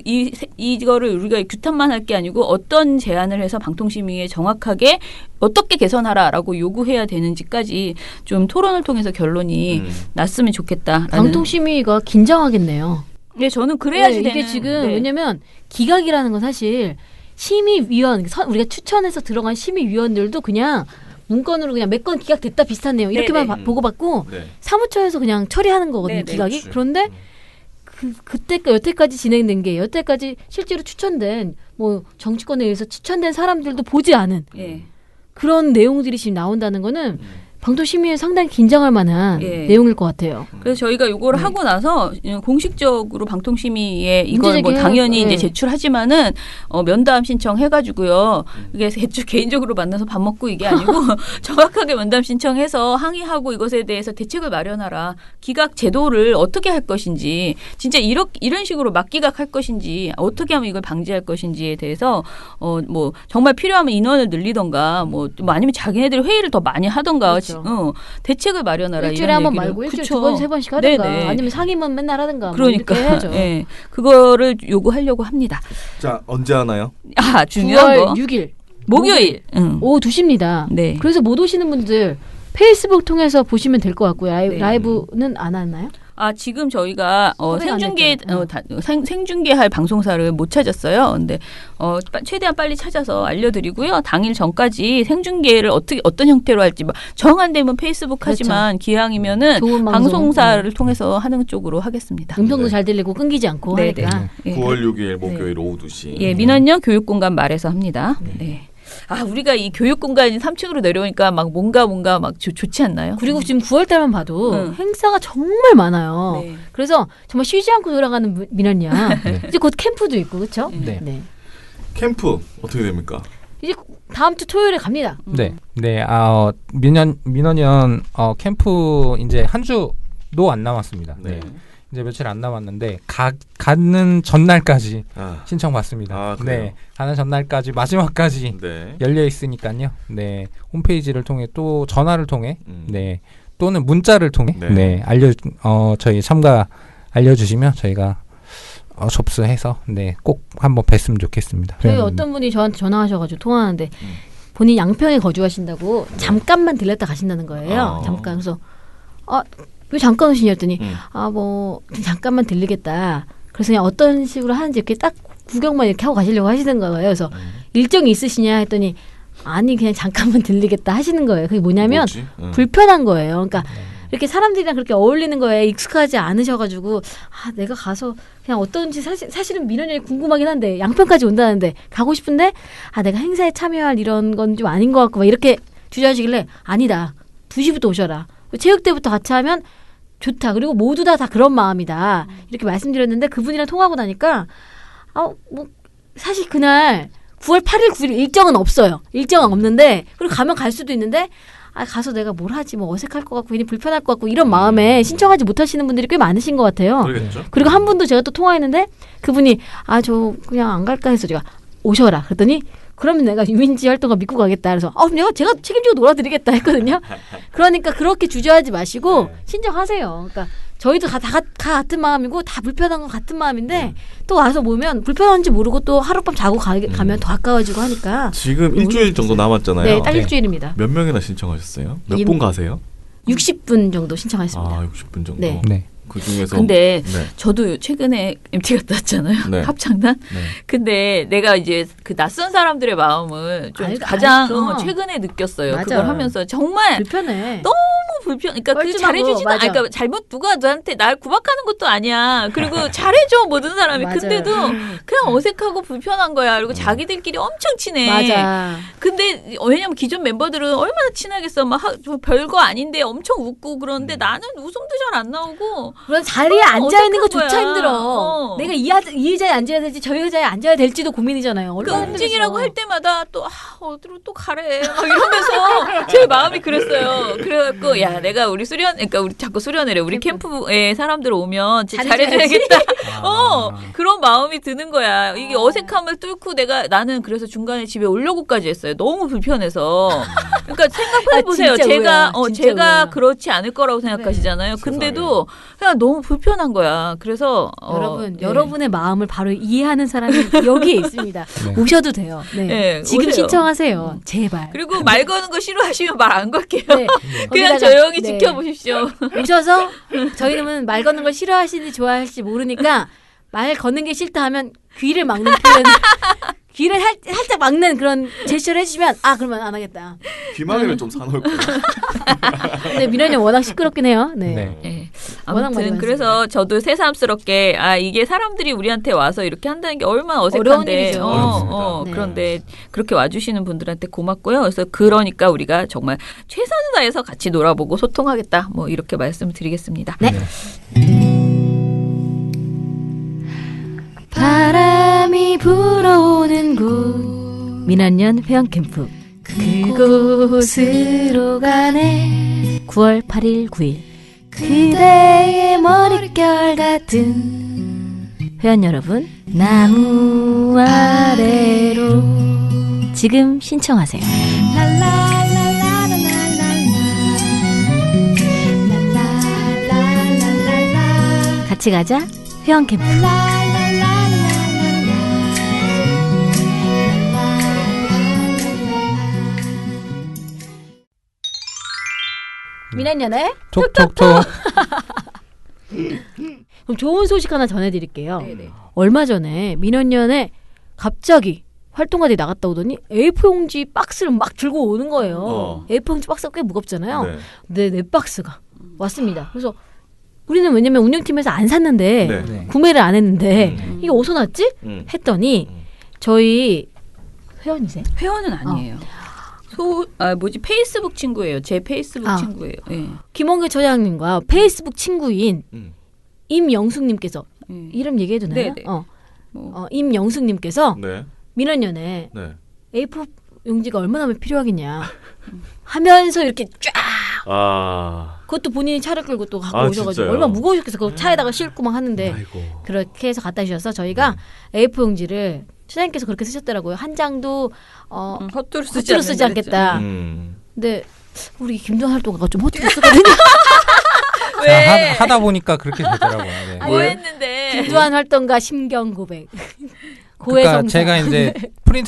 이거를 우리가 규탄만 할 게 아니고 어떤 제안을 해서 방통심의에 정확하게 어떻게 개선하라라고 요구해야 되는지까지 좀 토론을 통해서 결론이 났으면 좋겠다. 방통심의가 긴장하겠네요. 네, 저는 그래야지 이게 되는. 지금 왜냐면 기각이라는 건 사실 심의위원 우리가 추천해서 들어간 심의위원들도 그냥 문건으로 그냥 몇 건 기각됐다 비슷한 내용 이렇게만 보고받고 사무처에서 그냥 처리하는 거거든요. 기각이. 그런데 여태까지 진행된 게 여태까지 실제로 추천된 뭐 정치권에 의해서 추천된 사람들도 보지 않은 그런 내용들이 지금 나온다는 거는 방통심의에 상당히 긴장할 만한 내용일 것 같아요. 그래서 저희가 이걸 하고 나서 공식적으로 방통심의에 이걸 뭐 당연히 이제 제출하지만은 면담 신청해가지고요. 이게 개인적으로 만나서 밥 먹고 이게 아니고 정확하게 면담 신청해서 항의하고 이것에 대해서 대책을 마련하라. 기각 제도를 어떻게 할 것인지 진짜 이런 식으로 막기각할 것인지 어떻게 하면 이걸 방지할 것인지에 대해서 뭐 정말 필요하면 인원을 늘리던가 뭐 아니면 자기네들이 회의를 더 많이 하던가. 그렇죠. 대책을 마련하라. 일주일에 한 번 말고 일주일에 2번, 3번씩 하든가 아니면 상임은 맨날 하든가 그러니까 뭐 해야죠. 네. 그거를 요구하려고 합니다. 자, 언제 하나요? 중요한 9월 거. 6일 목요일. 오후 2시입니다. 네. 그래서 못 오시는 분들 페이스북 통해서 보시면 될 것 같고요. 라이브는 안 하나요? 지금 저희가 생중계할 방송사를 못 찾았어요. 근데 최대한 빨리 찾아서 알려드리고요. 당일 전까지 생중계를 어떤 형태로 할지 정 안 되면 페이스북 하지만 기왕이면은 방송사를 통해서 하는 쪽으로 하겠습니다. 음성도 잘 들리고 끊기지 않고 하니까. 9월 6일 목요일 오후 2시. 예, 민원연 교육공간 말에서 합니다. 네. 우리가 이 교육공간이 3층으로 내려오니까 막 뭔가 막 좋지 않나요? 그리고 지금 9월 달만 봐도 행사가 정말 많아요. 그래서 정말 쉬지 않고 돌아가는 민원이야. 이제 곧 캠프도 있고 그렇죠? 네. 캠프 어떻게 됩니까? 이제 다음 주 토요일에 갑니다. 네. 민원연 캠프 이제 한 주도 안 남았습니다. 네. 이제 며칠 안 남았는데 가는 전날까지 신청 받습니다. 네, 가는 전날까지 마지막까지 열려 있으니까요. 네, 홈페이지를 통해 또 전화를 통해 또는 문자를 통해 네. 저희 참가 알려주시면 저희가 접수해서 꼭 한번 뵀으면 좋겠습니다. 저희 어떤 분이 저한테 전화하셔가지고 통화하는데 본인 양평에 거주하신다고 잠깐만 들렸다 가신다는 거예요. 잠깐. 그래서 왜 잠깐 오시냐 했더니 뭐 잠깐만 들리겠다. 그래서 그냥 어떤 식으로 하는지 이렇게 딱 구경만 이렇게 하고 가시려고 하시는 거예요. 그래서 일정이 있으시냐 했더니 아니 그냥 잠깐만 들리겠다 하시는 거예요. 그게 뭐냐면 불편한 거예요. 그러니까 이렇게 사람들이랑 그렇게 어울리는 거에 익숙하지 않으셔가지고 내가 가서 그냥 어떤지 사실은 민원이 궁금하긴 한데 양평까지 온다는데 가고 싶은데 내가 행사에 참여할 이런 건 좀 아닌 것 같고 막 이렇게 주저하시길래 아니다. 2시부터 오셔라. 체육대부터 같이 하면 좋다. 그리고 모두 다 그런 마음이다. 이렇게 말씀드렸는데 그분이랑 통하고 나니까 뭐 사실 그날 9월 8일, 9일 일정은 없어요. 일정은 없는데 그리고 가면 갈 수도 있는데 가서 내가 뭘 하지 뭐 어색할 것 같고 괜히 불편할 것 같고 이런 마음에 신청하지 못하시는 분들이 꽤 많으신 것 같아요. 그러겠죠. 그리고 한 분도 제가 또 통화했는데 그분이 저 그냥 안 갈까 해서 제가 오셔라 그랬더니 그러면 내가 유인지 활동가 믿고 가겠다. 그래서 제가 책임지고 놀아드리겠다 했거든요. 그러니까 그렇게 주저하지 마시고 신청하세요. 그러니까 저희도 다 같은 마음이고 다 불편한 건 같은 마음인데 또 와서 보면 불편한지 모르고 또 하룻밤 자고 가면 더 가까워지고 하니까 지금 일주일 정도 남았잖아요. 네, 딱 일주일입니다. 몇 명이나 신청하셨어요? 몇 분 가세요? 60분 정도 신청하셨습니다. 60분 정도. 네. 그 중에서 근데 저도 최근에 MT 갔다 왔잖아요. 합창단. 근데 내가 이제 그 낯선 사람들의 마음을 좀 가장 최근에 느꼈어요. 맞아. 그걸 하면서 정말 불편해. 너무 그러니까 그 잘해주지도 않아. 그러니까 잘못 누가 너한테 날 구박하는 것도 아니야. 그리고 잘해줘 모든 사람이. 맞아요. 근데도 그냥 어색하고 불편한 거야. 그리고 자기들끼리 엄청 친해. 맞아. 근데 왜냐면 기존 멤버들은 얼마나 친하겠어. 막 별거 아닌데 엄청 웃고 그러는데 나는 웃음도 잘 안 나오고. 그런 자리에 앉아 있는 어색한 것조차 거야. 힘들어. 내가 이 의자에 앉아야 될지 저 의자에 앉아야 될지도 고민이잖아요. 그 응징이라고 할 때마다 또 어디로 또 가래 막 이러면서 제 마음이 그랬어요. 그래갖고 야 내가 우리 그러니까 우리 자꾸 수련회래 우리 캠프에 사람들 오면 잘해줘야겠다. 그런 마음이 드는 거야. 이게 어색함을 뚫고 나는 그래서 중간에 집에 오려고까지 했어요. 너무 불편해서. 그러니까 생각해보세요. 제가 그렇지 않을 거라고 생각하시잖아요. 근데도 그냥 너무 불편한 거야. 그래서 여러분의 마음을 바로 이해하는 사람이 여기에 있습니다. 오셔도 돼요. 지금 오세요. 신청하세요. 제발. 그리고 말 거는 거 싫어하시면 말 안 걸게요. 그냥 거기다가, 조용히 지켜보십시오. 오셔서 저희는 말 거는 걸 싫어하시는지 좋아하실지 모르니까 말 거는 게 싫다 하면 귀를 막는 표현 귀를 살짝 막는 그런 제스처를 해주시면 그러면 안 하겠다. 귀마개를 좀 사놓을 거예요. 근데 민원이 워낙 시끄럽긴 해요. 아무튼 그래서 저도 새삼스럽게 이게 사람들이 우리한테 와서 이렇게 한다는 게 얼마나 어색한데 그런데 그렇게 와주시는 분들한테 고맙고요. 그래서 그러니까 우리가 정말 최선을 다해서 같이 놀아보고 소통하겠다. 뭐 이렇게 말씀을 드리겠습니다. 네. 바람이 불어오는 곳 민원년 회원캠프 그곳으로 가네 9월 8일 9일 그대의 머릿결 같은 회원 여러분 나무 아래로 지금 신청하세요. 같이 가자 회원캠프. 민원년의 톡톡톡. 그럼 좋은 소식 하나 전해드릴게요. 얼마 전에 민원년에 갑자기 활동가들이 나갔다 오더니 A4용지 박스를 막 들고 오는 거예요. A4용지 박스가 꽤 무겁잖아요. 네 박스가 왔습니다. 그래서 우리는 왜냐면 운영팀에서 안 샀는데 구매를 안 했는데 이게 어디서 났지? 했더니 저희 회원이세요? 회원은 아니에요. 페이스북 친구예요. 제 페이스북 친구예요. 김원규 처장님과 페이스북 친구인 임영숙님께서 이름 얘기해도 되나요? 임영숙님께서 민원년에 A4 용지가 얼마나 필요하겠냐 하면서 이렇게 쫙 그것도 본인이 차를 끌고 또 갖고 오셔가지고 진짜요? 얼마나 무거우셨겠어. 그 차에다가 싣고 막 하는데 그렇게 해서 갖다 주셔서 저희가 A4 용지를 처장님께서 그렇게 쓰셨더라고요. 한 장도 헛두루 쓰지 않겠다. 근데 우리 김두한 활동가가 좀 허투루 쓰거든요. 왜? 하다 보니까 그렇게 되더라고요. 네. 아니, 뭐 했는데? 김두한 활동가 심경 고백. 그러니까 고해성사. 제가 이제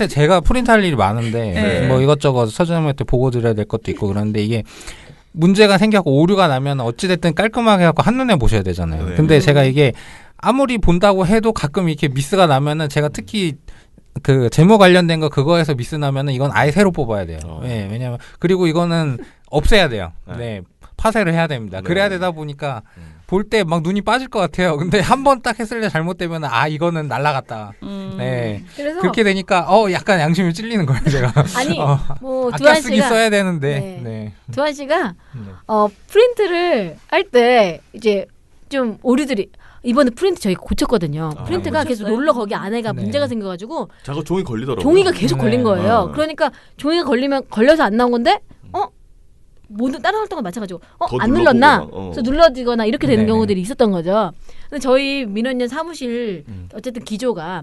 제가 프린트할 일이 많은데 네. 뭐 이것저것 서준님한테 보고 드려야 될 것도 있고 그런데 이게 문제가 생겨고 오류가 나면 어찌됐든 깔끔하게 하고 한눈에 보셔야 되잖아요. 네. 근데 제가 이게 아무리 본다고 해도 가끔 이렇게 미스가 나면은 제가 특히 그 제목 관련된 거 그거에서 미스 나면은 이건 아예 새로 뽑아야 돼요. 네, 왜냐면 그리고 이거는 없애야 돼요. 네. 파쇄를 해야 됩니다. 그래야 되다 보니까 볼 때 막 눈이 빠질 것 같아요. 근데 한 번 딱 했을 때 잘못되면 이거는 날라갔다. 네. 그래서 그렇게 되니까 약간 양심이 찔리는 거예요, 제가. 아니 뭐 아까 두한 쓰기 씨가 써야 되는데. 네. 두한 씨가 프린트를 할 때 이제 좀 오류들이 이번에 프린트 저희가 고쳤거든요. 프린트가 계속 롤러 거기 안에가 네. 문제가 생겨가지고 자꾸 종이 걸리더라고요. 종이가 계속 걸린 네. 거예요. 그러니까 종이가 걸려서 안 나온 건데 모든 다른 활동과 마찬가지고 더 안 눌렀나? 눌러보거나, 그래서 눌러지거나 이렇게 되는 네네. 경우들이 있었던 거죠. 근데 저희 민원연 사무실 어쨌든 기조가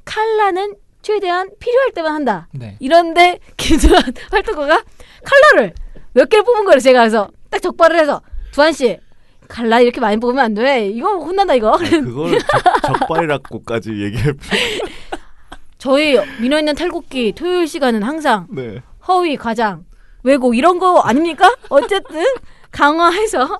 칼라는 최대한 필요할 때만 한다. 네. 이런데 김두한 활동가가 칼라를 몇 개를 뽑은 거예요. 제가 그래서 딱 적발을 해서 두한 씨 칼라 이렇게 많이 뽑으면 안 돼. 이거 혼난다 이거. 그걸 적발이라고까지 얘기할 저희 민원연 탈곡기 토요일 시간은 항상 네. 허위 과장 왜곡 이런 거 아닙니까? 어쨌든 강화해서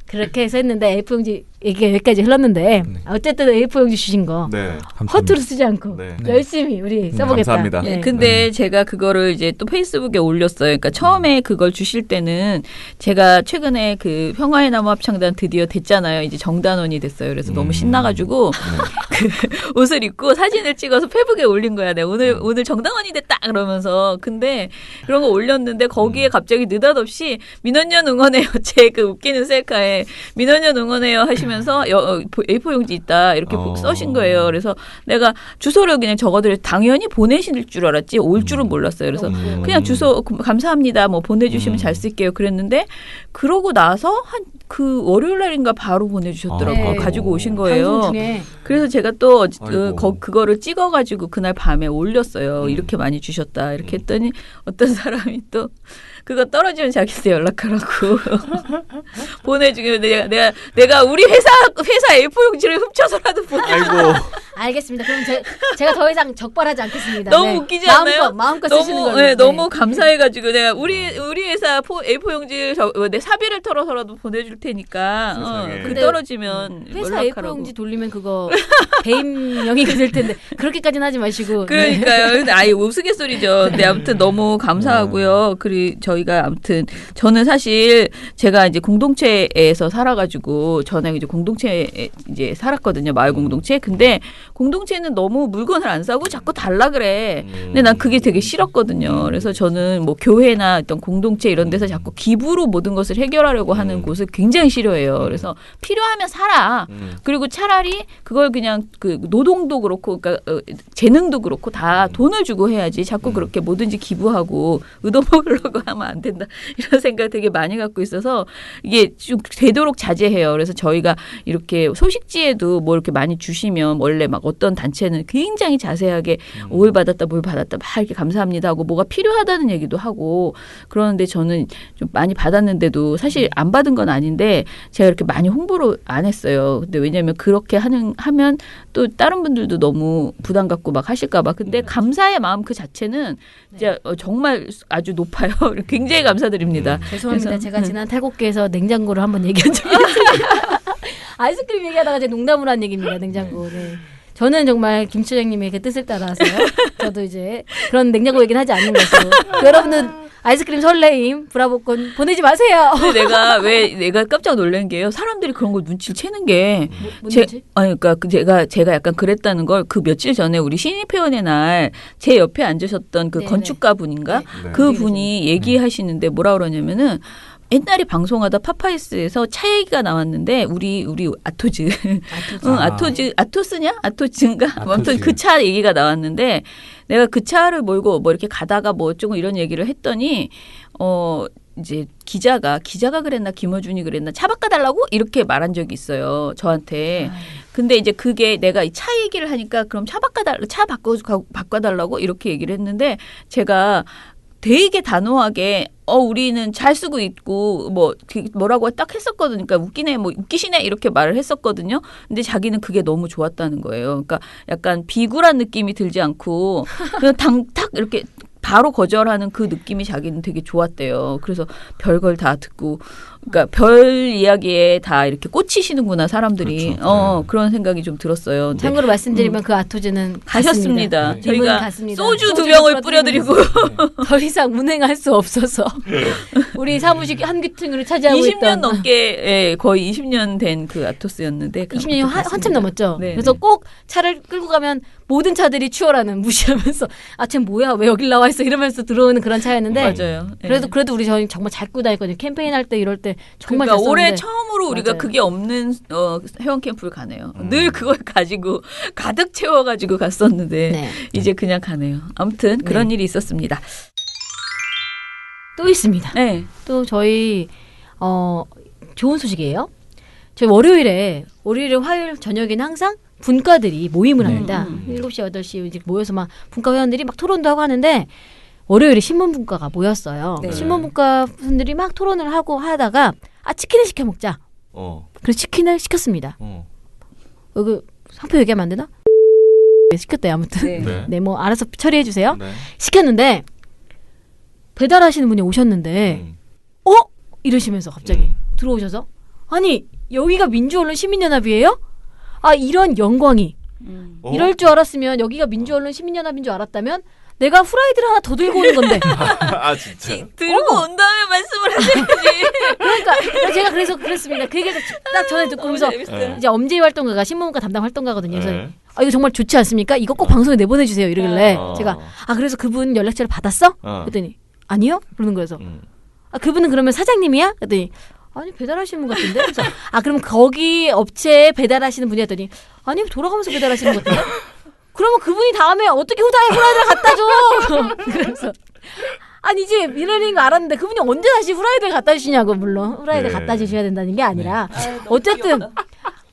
그렇게 해서 했는데 A4용지 얘기가 여기까지 흘렀는데 어쨌든 A4용지 주신 거 네. 허투루 쓰지 않고 네. 열심히 우리 써보겠다. 감사합니다. 네. 근데 제가 그거를 이제 또 페이스북에 올렸어요. 그러니까 처음에 그걸 주실 때는 제가 최근에 그 평화의 나무 합창단 드디어 됐잖아요. 이제 정단원이 됐어요. 그래서 너무 신나가지고 그 옷을 입고 사진을 찍어서 페북에 올린 거야. 내가 오늘 정단원이 됐다 그러면서. 근데 그런 거 올렸는데 거기에 갑자기 느닷없이 민원연 응원해요. 제 그 웃기는 셀카에 민원연 응원해요 하시면서 A4 용지 있다 이렇게 써신 거예요. 그래서 내가 주소를 그냥 적어드려 당연히 보내실 줄 알았지 올 줄은 몰랐어요. 그래서 그냥 주소 감사합니다. 뭐 보내주시면 잘 쓸게요. 그랬는데 그러고 나서 한 그 월요일 날인가 바로 보내주셨더라고요. 네. 가지고 오신 거예요. 방송 중에 그래서 제가 또 아이고. 그거를 찍어가지고 그날 밤에 올렸어요. 이렇게 많이 주셨다. 이렇게 했더니 어떤 사람이 또 그거 떨어지면 자기한테 연락하라고 보내주게 내가 우리 회사 A4 용지를 훔쳐서라도 보내. 아이고. 알겠습니다. 그럼 제가 더 이상 적발하지 않겠습니다. 너무 네. 웃기지 않나요? 마음껏 쓰시는 걸로. 네, 너무 감사해가지고 내가 우리 회사 A4 용지 내 사비를 털어서라도 보내줄 테니까 세상에. 그 근데 떨어지면 회사 연락하라고. A4용지 돌리면 그거 개인 명의가 될 텐데 그렇게까지는 하지 마시고. 네. 그러니까요. 근데 우스갯소리죠. 근데 아무튼 너무 감사하고요. 그리고 저희가 아무튼 저는 사실 제가 이제 공동체에서 살아가지고 전에 이제 공동체에 이제 살았거든요. 마을 공동체. 근데 공동체는 너무 물건을 안 사고 자꾸 달라 그래. 근데 난 그게 되게 싫었거든요. 그래서 저는 뭐 교회나 어떤 공동체 이런 데서 자꾸 기부로 모든 것을 해결하려고 하는 곳을 굉장히 싫어해요. 그래서 필요하면 사라. 그리고 차라리 그걸 그냥 그 노동도 그렇고 그러니까 재능도 그렇고 다 돈을 주고 해야지. 자꾸 그렇게 뭐든지 기부하고 얻어먹으려고 하면 안 된다. 이런 생각 되게 많이 갖고 있어서 이게 좀 되도록 자제해요. 그래서 저희가 이렇게 소식지에도 뭐 이렇게 많이 주시면 원래 막 어떤 단체는 굉장히 자세하게 뭘 받았다 막 이렇게 감사합니다 하고 뭐가 필요하다는 얘기도 하고 그러는데 저는 좀 많이 받았는데도 사실 안 받은 건 아닌데 제가 이렇게 많이 홍보를 안 했어요. 근데 왜냐하면 그렇게 하면 또 다른 분들도 너무 부담 갖고 막 하실까 봐. 근데 감사의 마음 그 자체는 진짜 정말 아주 높아요. 굉장히 감사드립니다. 죄송합니다. 그래서, 제가 지난 탈곡기에서 냉장고를 한번 얘기한 적이 있습니다. 아이스크림 얘기하다가 제 농담으로 한 얘기입니다. 냉장고. 네. 저는 정말 김 처장님의 그 뜻을 따라서 저도 이제 그런 냉장고 얘기는 하지 않는 것으로 여러분은 아이스크림 설레임 브라보콘 보내지 마세요. 근데 내가 깜짝 놀란 게요. 사람들이 그런 걸 눈치를 채는 게 뭔지? 그러니까 제가 약간 그랬다는 걸 그 며칠 전에 우리 신입회원의 날 제 옆에 앉으셨던 그 네네. 건축가 분인가 네. 그 분이 얘기하시는데 뭐라 그러냐면은 옛날에 방송하다 파파이스에서 차 얘기가 나왔는데 우리 아토즈 아토스냐 아토즈인가 아무튼 그 차 얘기가 나왔는데 내가 그 차를 몰고 뭐 이렇게 가다가 뭐 어쩌고 이런 얘기를 했더니 이제 기자가 그랬나 김어준이 그랬나 차 바꿔달라고 이렇게 말한 적이 있어요 저한테. 근데 이제 그게 내가 이 차 얘기를 하니까 그럼 차 바꿔달라고 이렇게 얘기를 했는데 제가 되게 단호하게 우리는 잘 쓰고 있고 뭐라고 딱 했었거든요. 그러니까 웃기네, 뭐 웃기시네 이렇게 말을 했었거든요. 근데 자기는 그게 너무 좋았다는 거예요. 그러니까 약간 비굴한 느낌이 들지 않고 그냥 탁 이렇게 바로 거절하는 그 느낌이 자기는 되게 좋았대요. 그래서 별걸 다 듣고, 그러니까 별 이야기에 다 이렇게 꽂히시는구나 사람들이. 그렇죠. 그런 생각이 좀 들었어요. 근데 참고로 말씀드리면 그 아토즈는 가셨습니다. 네. 저희가 갔습니다. 소주 2병을 뿌려드리고 더 이상 운행할 수 없어서 우리 사무실 한 귀퉁이를 차지하고 20년 있던 넘게 거의 20년 된 그 아토스였는데 20년이 한참 넘었죠. 네, 그래서 네. 꼭 차를 끌고 가면 모든 차들이 추월하는 무시하면서 쟤 뭐야 왜 여길 나와 있어 이러면서 들어오는 그런 차였는데 맞아요. 그래도 우리 저희 정말 잘 꾸다 했거든요. 캠페인 할 때 이럴 때 정말 그러니까 잘 올해 썼는데. 처음으로 우리가 맞아요. 그게 없는 회원 캠프를 가네요. 늘 그걸 가지고 가득 채워가지고 갔었는데 네. 이제 그냥 가네요. 아무튼 그런 일이 있었습니다. 또 있습니다. 네. 또 저희 좋은 소식이에요. 저희 월요일에 화요일 저녁에는 항상 분과들이 모임을 합니다. 7시, 8시 이제 모여서 막 분과 회원들이 막 토론도 하고 하는데 월요일에 신문분과가 모였어요. 네. 신문분과 분들이 막 토론을 하고 하다가 치킨을 시켜 먹자. 그래서 치킨을 시켰습니다. 여기 상표 얘기하면 안 되나? 시켰대요. 아무튼 네. 네, 뭐 알아서 처리해 주세요. 네. 시켰는데 배달하시는 분이 오셨는데 이러시면서 갑자기 들어오셔서 아니 여기가 민주언론 시민연합이에요? 이런 영광이 이럴 줄 알았으면 여기가 민주언론 시민연합인 줄 알았다면 내가 후라이드를 하나 더 들고 오는 건데 아 진짜. 들고 온 다음에 말씀을 하셔야지. 그러니까 제가 그래서 그랬습니다. 그 얘기를 딱 전에 듣고 그래서 재밌어요. 이제 엄지희 활동가가 신문과 담당 활동가거든요. 그래서 네. 이거 정말 좋지 않습니까? 이거 꼭 방송에 내보내주세요 이러길래 어. 제가 그래서 그분 연락처를 받았어? 그랬더니 아니요? 그러는 거여서 그분은 그러면 사장님이야? 그랬더니 아니 배달하시는 분 같은데? 그래서 그럼 거기 업체에 배달하시는 분이었더니 아니 돌아가면서 배달하시는 것 같은데? 그러면 그분이 다음에 어떻게 후라이드를 갖다 줘? 그래서 이제 미러링인 거 알았는데 그분이 언제 다시 후라이드를 갖다 주시냐고. 물론 후라이드 네. 갖다 주셔야 된다는 게 아니라 어쨌든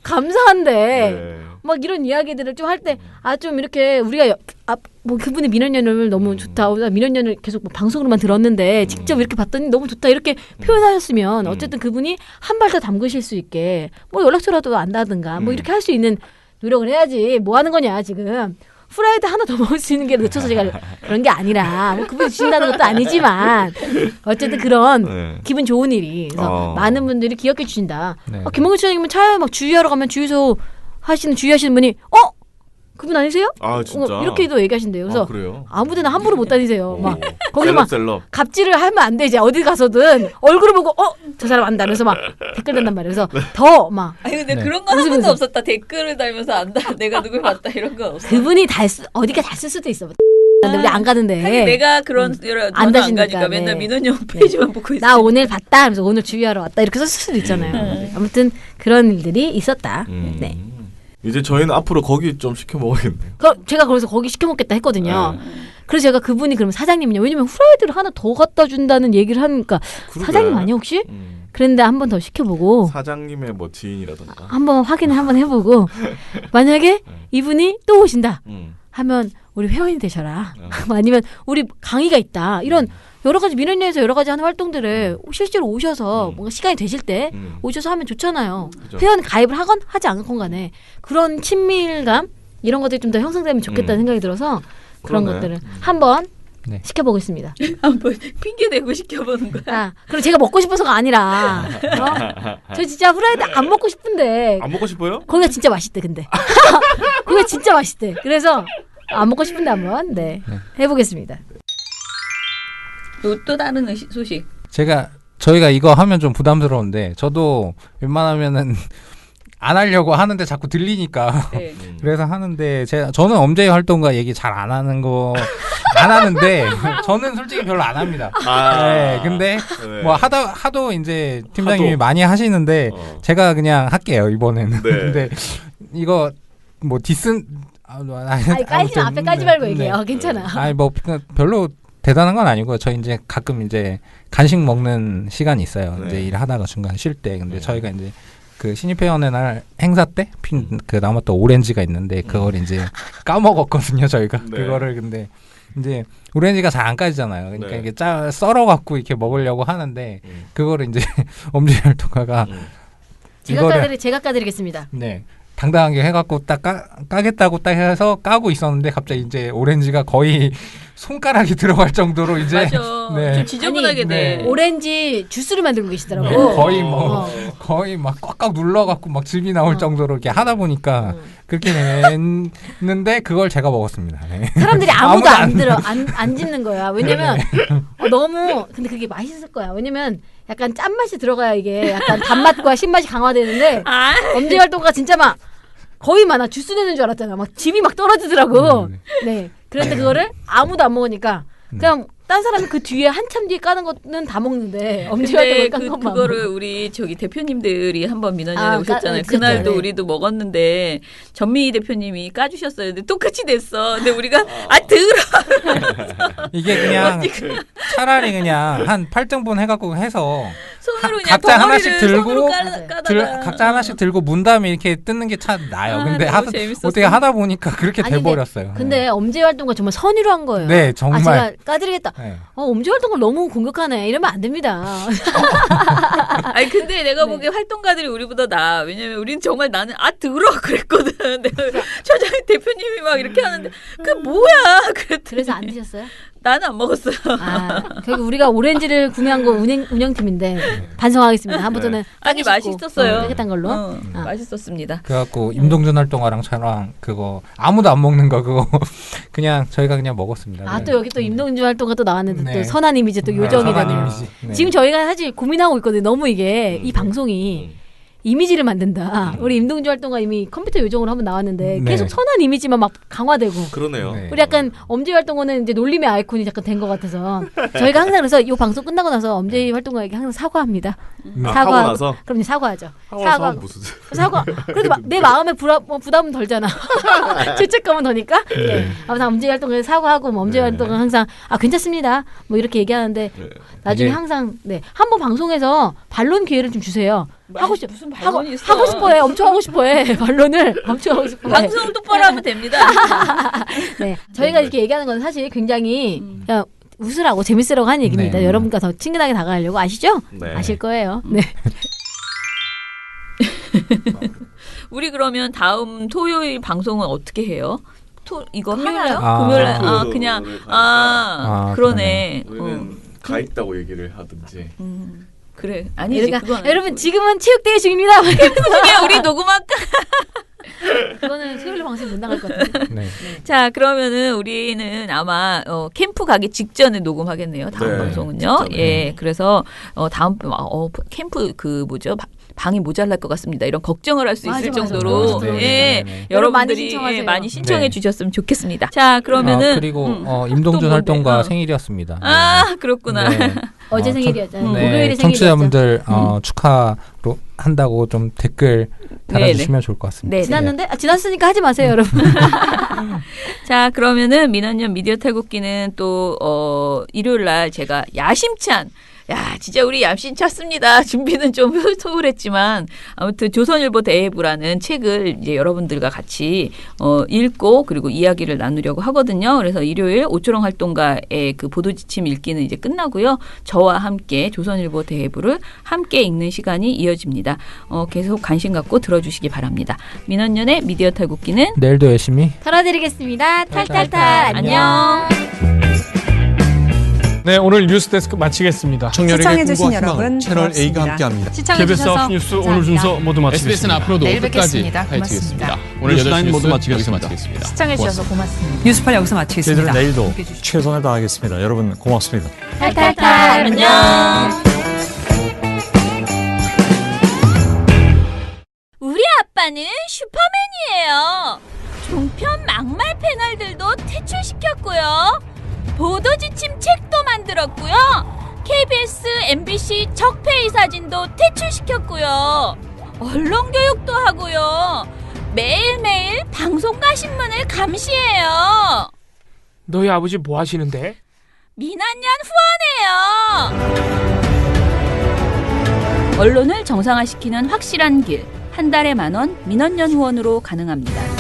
감사한데 막 이런 이야기들을 좀 할 때 좀 이렇게 우리가 뭐 그분의 민원연을 너무 좋다. 민원연을 계속 뭐 방송으로만 들었는데 직접 이렇게 봤더니 너무 좋다 이렇게 표현하셨으면 어쨌든 그분이 한 발 더 담그실 수 있게 뭐 연락처라도 안다든가 뭐 이렇게 할 수 있는 노력을 해야지. 뭐 하는 거냐 지금. 프라이드 하나 더 먹을 수 있는 게 놓쳐서 제가 그런 게 아니라 뭐 그분이 주신다는 것도 아니지만 어쨌든 그런 기분 좋은 일이 그래서 많은 분들이 기억해 주신다. 네. 김홍근 시장님은 차에 막 주유하러 가면 주유하시는 분이 그분 아니세요? 아 진짜. 이렇게도 얘기하신대요. 그래서 그래요? 아무데나 함부로 못 다니세요. 막 거기서 막 셀럽. 갑질을 하면 안 돼. 이제 어디 가서든 얼굴을 보고 저 사람 안다. 그래서 막 댓글 단단 말이에요. 그래서 더 막 근데 네. 그런 건 한 번도 없었다. 댓글을 달면서 안다. 내가 누굴 봤다 이런 건 없어. 그분이 어디가 다 쓸 수도 있어. 근데 우리 안 가는데. 하긴 내가 그런 안 안 다시니까, 가니까 맨날 네. 민원연 페이지만 보고 있어. 나 오늘 봤다. 그래서 오늘 주유하러 왔다. 이렇게 썼을 수도 있잖아요. 아무튼 그런 일들이 있었다. 네. 이제 저희는 앞으로 거기 좀 시켜 먹어야겠네요. 제가 그래서 거기 시켜 먹겠다 했거든요. 그래서 제가 그분이 그러면 사장님이냐? 왜냐면 후라이드를 하나 더 갖다 준다는 얘기를 하니까 그러게. 사장님 아니야 혹시? 그랬는데 한 번 더 시켜보고 사장님의 뭐 지인이라던가. 한번 확인을 한번 해보고 만약에 이분이 또 오신다 하면 우리 회원이 되셔라. 아니면 우리 강의가 있다. 이런 여러 가지 민원연에서 여러 가지 하는 활동들을 실제로 오셔서 뭔가 시간이 되실 때 오셔서 하면 좋잖아요. 그죠. 회원 가입을 하건 하지 않건 간에 그런 친밀감 이런 것들이 좀 더 형성되면 좋겠다는 생각이 들어서 그런 그러네. 것들을 한번 네. 시켜보겠습니다. 한번 핑계 대고 시켜보는 거야. 그리고 제가 먹고 싶어서가 아니라 저 진짜 후라이드 안 먹고 싶은데 안 먹고 싶어요? 거기가 진짜 맛있대. 근데 거기가 진짜 맛있대. 그래서 안 먹고 싶은데 한번 해보겠습니다. 또 다른 소식. 저희가 이거 하면 좀 부담스러운데 저도 웬만하면은 안 하려고 하는데 자꾸 들리니까 네. 그래서 하는데 저는 엄제의 활동가 얘기 잘 안 하는데 저는 솔직히 별로 안 합니다. 네, 근데 뭐 하도 이제 팀장님이 많이 하시는데 제가 그냥 할게요 이번에는. 네. 근데 이거 뭐 까지는 앞에 까지 말고 얘기해요. 괜찮아. 뭐 별로 대단한 건 아니고요. 저희 이제 가끔 이제 간식 먹는 시간이 있어요. 네. 이제 일하다가 중간 쉴 때. 근데 저희가 이제 그 신입회원의 날 행사 때 그 남았던 오렌지가 있는데 그걸 이제 까먹었거든요 저희가. 네. 그거를 근데 이제 오렌지가 잘 안 까지잖아요. 그러니까 네. 이게 썰어 갖고 이렇게 먹으려고 하는데 그거를 이제 엄지열도가가 제가 까드리겠습니다. 네. 당당하게 해갖고 딱 까겠다고 딱 해서 까고 있었는데 갑자기 이제 오렌지가 거의 손가락이 들어갈 정도로 이제 맞아. 네. 좀 지저분하게 돼. 네. 오렌지 주스를 만들고 계시더라고. 네, 거의 막 꽉꽉 눌러갖고 막 즙이 나올 정도로 이렇게 하다 보니까 그렇게 됐는데 그걸 제가 먹었습니다. 네. 사람들이 아무도 안 짚는 거야. 왜냐면 너무 근데 그게 맛있을 거야. 왜냐면 약간 짠맛이 들어가야 이게 약간 단맛과 신맛이 강화되는데 엄지활동가 진짜 막 거의 많아. 주스 내는 줄 알았잖아. 막 즙이 막 떨어지더라고. 네. 그런데 그거를 아무도 안 먹으니까 그냥 딴 사람이 그 뒤에 한참 뒤에 까는 거는 다 먹는데 엄지활동을 깐 것만 그거를 우리 저기 대표님들이 한번 민원연에 오셨잖아요. 그랬죠. 그날도 네. 우리도 먹었는데 전미희 대표님이 까주셨어요. 근데 똑같이 됐어. 근데 우리가 들어. 이게 그냥 차라리 그냥 한 8등분 해갖고 해서 손으로 그냥 각자 하나씩 들고 손으로 까다가. 각자 하나씩 들고 문 다음에 이렇게 뜯는 게 참 나아요. 근데 너무 재밌었어. 어떻게 하다 보니까 그렇게 돼버렸어요. 근데 엄지활동가 정말 선의로 한 거예요. 네, 정말. 제가 까드리겠다. 네. 엄지활동을 너무 공격하네. 이러면 안 됩니다. 아니 근데 내가 보기에 활동가들이 우리보다 나아. 왜냐면 우린 정말 나는 들어 그랬거든. 내가 처장 대표님이 막 이렇게 하는데 그 뭐야 그랬더니 그래서 안 드셨어요? 나는 안 먹었어요. 결국 우리가 오렌지를 구매한 거 운영팀인데 반성하겠습니다. 한번부터는 아니 맛있었어요. 깨끗한 걸로. 맛있었습니다. 그래갖고 임동준 활동가랑 저랑 그거 아무도 안 먹는 거 그거 그냥 저희가 그냥 먹었습니다. 또 여기 또 임동준 활동가 또 나왔는데 네. 또 선한 이미지 또 요정이 선한 되네요. 이미지. 네. 지금 저희가 사실 고민하고 있거든요. 너무 이게 이 방송이 이미지를 만든다. 우리 임동주 활동가 이미 컴퓨터 요정으로 한번 나왔는데 네. 계속 선한 이미지만 막 강화되고. 그러네요. 네. 우리 약간 엄지 활동가는 이제 놀림의 아이콘이 약간 된 것 같아서 저희가 항상 그래서 이 방송 끝나고 나서 엄지 활동가에게 항상 사과합니다. 하고 나서? 그럼 사과하죠. 하고 나서 무슨 사과. 그래도 내 마음에 부담은 덜잖아. 죄책감은 더니까. 네. 아무튼 엄지 활동가에 사과하고 엄지 활동가 항상 괜찮습니다. 뭐 이렇게 얘기하는데 나중에 항상 한번 방송에서 반론 기회를 좀 주세요. 무슨 반론이 있어? 하고 싶어해. 엄청 하고 싶어해. 반론을 엄청 하고 싶어해. 방송 똑바로 하면 됩니다. 네, 저희가 이렇게 얘기하는 건 사실 굉장히 그냥 웃으라고 재밌으라고 하는 얘기입니다. 네. 여러분과 더 친근하게 다가가려고 아시죠? 네. 아실 거예요. 네. 우리 그러면 다음 토요일 방송은 어떻게 해요? 이거 금요일 하나요? 날. 금요일 날? 아, 그냥 가니까. 그러네. 우리는 가 있다고 얘기를 하든지. 그래. 아니지. 그건 여러분 지금은 체육대회 중입니다. 나중에 우리 녹음할까? 그거는 수요일 방송 못 나갈 것 같아요. 네. 자, 그러면은 우리는 아마 캠프 가기 직전에 녹음하겠네요. 다음 네, 방송은요. 직전에. 예. 그래서 다음 캠프 방이 모자랄 것 같습니다. 이런 걱정을 할 수 있을 맞아, 정도로 맞아. 네, 예. 네, 네. 여러분들이 많이 많이 신청하세요. 신청해 네. 주셨으면 좋겠습니다. 자, 그러면은 그리고 또 임동준 뭔데? 활동가 생일이었습니다. 그렇구나. 네. 어제 생일이었잖아요. 네, 목요일이 생일이었죠. 청취자분들 축하로 한다고 좀 댓글 달아주시면 좋을 것 같습니다. 네. 지났는데? 지났으니까 하지 마세요, 여러분. 자, 그러면은 민원연 미디어 탈곡기는 또 일요일 날 제가 야심찬 진짜 우리 야심찼습니다. 준비는 좀 소홀했지만 아무튼 조선일보 대회부라는 책을 이제 여러분들과 같이 읽고 그리고 이야기를 나누려고 하거든요. 그래서 일요일 오초롱 활동가의 그 보도 지침 읽기는 이제 끝나고요. 저와 함께 조선일보 대회부를 함께 읽는 시간이 이어집니다. 계속 관심 갖고 들어주시기 바랍니다. 민원연의 미디어 탈곡기는 내일도 열심히 털어드리겠습니다. 탈탈탈. 안녕. 네, 오늘 뉴스데스크 마치겠습니다. 시청해주신 청년에게 꿈과 여러분 희망을 채널 A가 고맙습니다. 함께합니다. 시청해주셔서 KBS 9뉴스 오늘 순서 모두 마치겠습니다. SBS는 앞으로도 내일 끝까지 뵙겠습니다. 파헤치겠습니다. 고맙습니다. 오늘 8시 뉴스라인 모두 뉴스 여기서 마치겠습니다. 마치겠습니다. 시청해주셔서 고맙습니다. 뉴스팔 여기서 마치겠습니다. 저희들은 내일도 함께해 주십시오. 최선을 다하겠습니다. 여러분 고맙습니다. 탈탈탈. 안녕. 우리 아빠는 슈퍼맨이에요. 종편 막말 패널들도 퇴출시켰고요. 보도지침 책도 만들었고요. KBS, MBC 적폐의 사진도 퇴출시켰고요. 언론교육도 하고요. 매일매일 방송과 신문을 감시해요. 너희 아버지 뭐 하시는데? 민한연 후원해요. 언론을 정상화시키는 확실한 길. 한 달에 10,000원 민원연 후원으로 가능합니다.